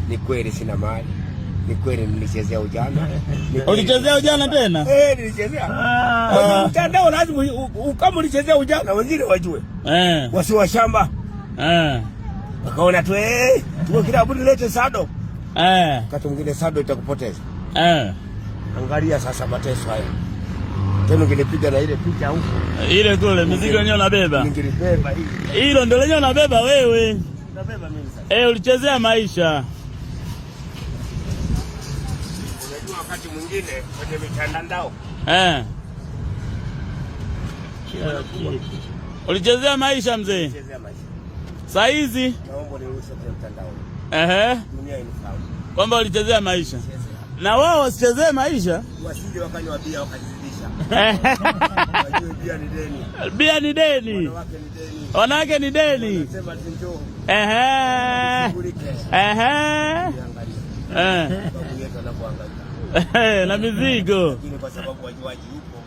Ni kweli sina mali. Ni kweli nilichezea ujana. Ulichezea ujana tena? Nilichezea. Mtandao lazima kama ulichezea ujana wengine wajue. Wasi wa shamba. Wakaona tu tuko kilabu nilete Sado. Wakati mwingine Sado itakupoteza. Angalia sasa mateso haya. Tena ungenipiga na ile picha huko. Ile kule mzigo wenyewe unabeba. Ningelibeba hili. Hilo ndio lenyewe unabeba wewe. Unabeba mimi sasa. Ulichezea maisha. Unajua wakati mwingine kwenye mitandao. Ulichezea maisha mzee. Ulichezea maisha. Saa hizi naomba niruhusu kwa mtandao. Dunia inafahamu. Kwamba ulichezea maisha. Na wao wasichezee maisha. Wasije wakanywa bia wakajizidisha. Wajue bia ni deni. Bia ni deni. Wanawake ni deni. Wanasema njoo. Na mizigo. Lakini kwa sababu wajuaji yupo.